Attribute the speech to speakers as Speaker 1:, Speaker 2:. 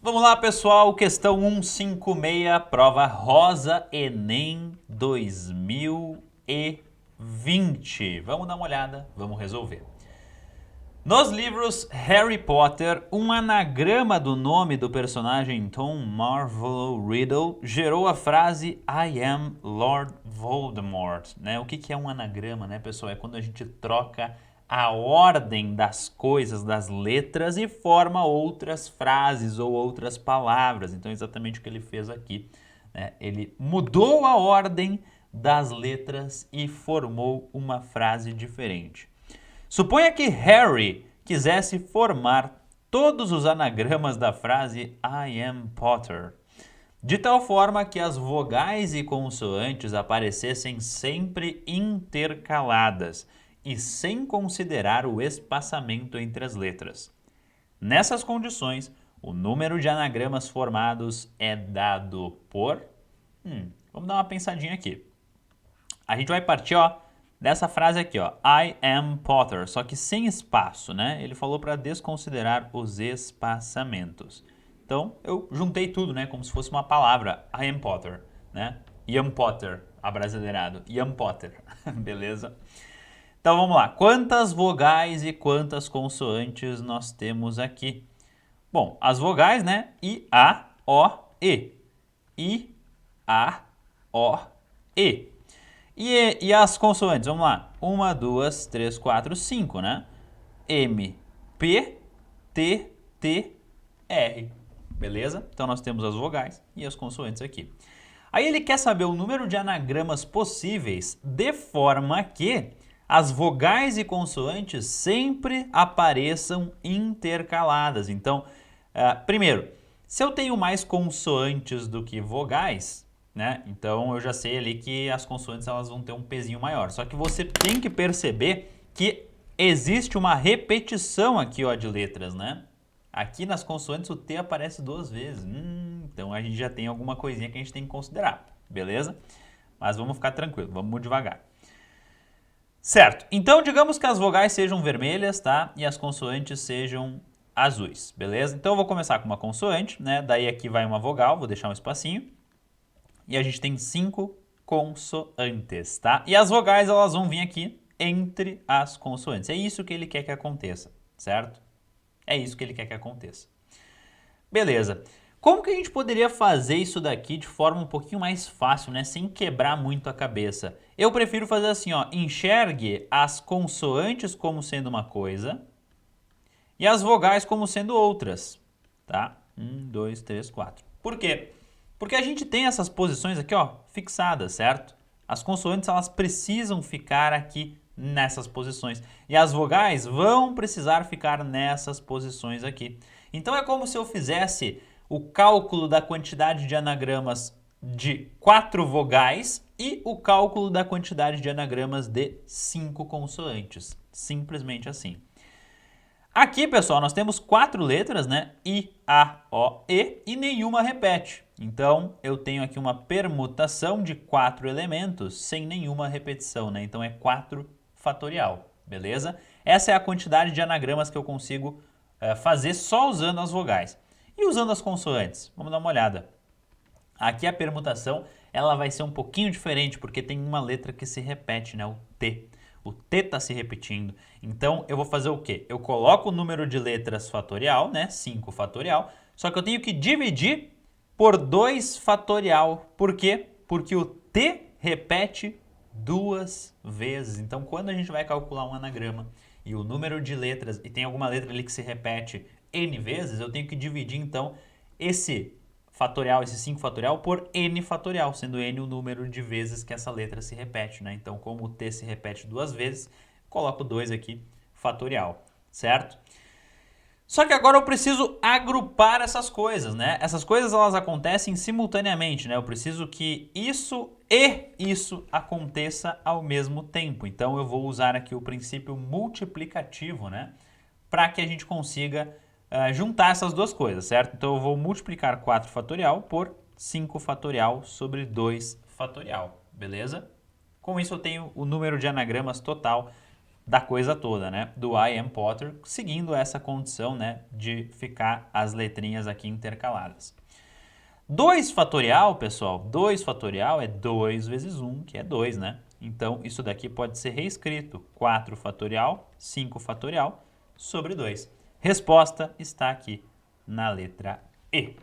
Speaker 1: Vamos lá, pessoal, questão 156, prova Rosa Enem 2020. Vamos dar uma olhada, vamos resolver. Nos livros Harry Potter, um anagrama do nome do personagem Tom Marvolo Riddle gerou a frase I am Lord Voldemort. Né? O que é um anagrama, né, pessoal? É quando a gente troca a ordem das coisas, das letras e forma outras frases ou outras palavras. Então é exatamente o que ele fez aqui. Né? Ele mudou a ordem das letras e formou uma frase diferente. Suponha que Harry quisesse formar todos os anagramas da frase I am Potter, de tal forma que as vogais e consoantes aparecessem sempre intercaladas e sem considerar o espaçamento entre as letras. Nessas condições, o número de anagramas formados é dado por... vamos dar uma pensadinha aqui. A gente vai partir, dessa frase aqui, I am Potter, só que sem espaço, né? Ele falou para desconsiderar os espaçamentos. Então, eu juntei tudo, né? Como se fosse uma palavra, I am Potter, né? Ian Potter, abrasileirado, Ian Potter, beleza? Então, vamos lá. Quantas vogais e quantas consoantes nós temos aqui? Bom, as vogais, né? I, A, O, E. I, A, O, E. E as consoantes? Vamos lá. 1, 2, 3, 4, 5, né? M, P, T, T, R. Beleza? Então nós temos as vogais e as consoantes aqui. Aí ele quer saber o número de anagramas possíveis de forma que as vogais e consoantes sempre apareçam intercaladas. Então, primeiro, se eu tenho mais consoantes do que vogais, né? Então eu já sei ali que as consoantes elas vão ter um pezinho maior. Só que você tem que perceber que existe uma repetição aqui de letras, né? Aqui nas consoantes o T aparece 2 vezes. Então a gente já tem alguma coisinha que a gente tem que considerar, beleza? Mas vamos ficar tranquilo, vamos devagar. Certo, então digamos que as vogais sejam vermelhas, tá? E as consoantes sejam azuis, beleza? Então eu vou começar com uma consoante, né? Daí aqui vai uma vogal, vou deixar um espacinho. E a gente tem 5 consoantes, tá? E as vogais, elas vão vir aqui entre as consoantes. É isso que ele quer que aconteça, certo? É isso que ele quer que aconteça. Beleza. Como que a gente poderia fazer isso daqui de forma um pouquinho mais fácil, né? Sem quebrar muito a cabeça? Eu prefiro fazer assim, enxergue as consoantes como sendo uma coisa e as vogais como sendo outras, tá? 1, 2, 3, 4. Por quê? Porque a gente tem essas posições aqui, fixadas, certo? As consoantes, elas precisam ficar aqui nessas posições. E as vogais vão precisar ficar nessas posições aqui. Então é como se eu fizesse o cálculo da quantidade de anagramas de 4 vogais e o cálculo da quantidade de anagramas de 5 consoantes. Simplesmente assim. Aqui, pessoal, nós temos 4 letras, né? I, A, O, E e nenhuma repete. Então, eu tenho aqui uma permutação de 4 elementos sem nenhuma repetição, né? Então, é 4 fatorial, beleza? Essa é a quantidade de anagramas que eu consigo fazer só usando as vogais. E usando as consoantes? Vamos dar uma olhada. Aqui a permutação ela vai ser um pouquinho diferente, porque tem uma letra que se repete, né? O T. O T está se repetindo. Então, eu vou fazer o quê? Eu coloco o número de letras fatorial, né? 5 fatorial. Só que eu tenho que dividir por 2 fatorial. Por quê? Porque o T repete 2 vezes. Então, quando a gente vai calcular um anagrama e o número de letras, e tem alguma letra ali que se repete N vezes, eu tenho que dividir, então, esse fatorial, esse 5 fatorial, por N fatorial, sendo N o número de vezes que essa letra se repete, né? Então, como o T se repete 2 vezes, coloco 2 aqui, fatorial, certo? Só que agora eu preciso agrupar essas coisas, né? Essas coisas, elas acontecem simultaneamente, né? Eu preciso que isso e isso aconteça ao mesmo tempo. Então, eu vou usar aqui o princípio multiplicativo, né? Para que a gente consiga juntar essas duas coisas, certo? Então eu vou multiplicar 4 fatorial por 5 fatorial sobre 2 fatorial, beleza? Com isso eu tenho o número de anagramas total da coisa toda, né? Do I am Potter, seguindo essa condição, né, de ficar as letrinhas aqui intercaladas. 2 fatorial, pessoal, 2 fatorial é 2 vezes 1, que é 2, né? Então, isso daqui pode ser reescrito. 4 fatorial, 5 fatorial, sobre 2. Resposta está aqui na letra E.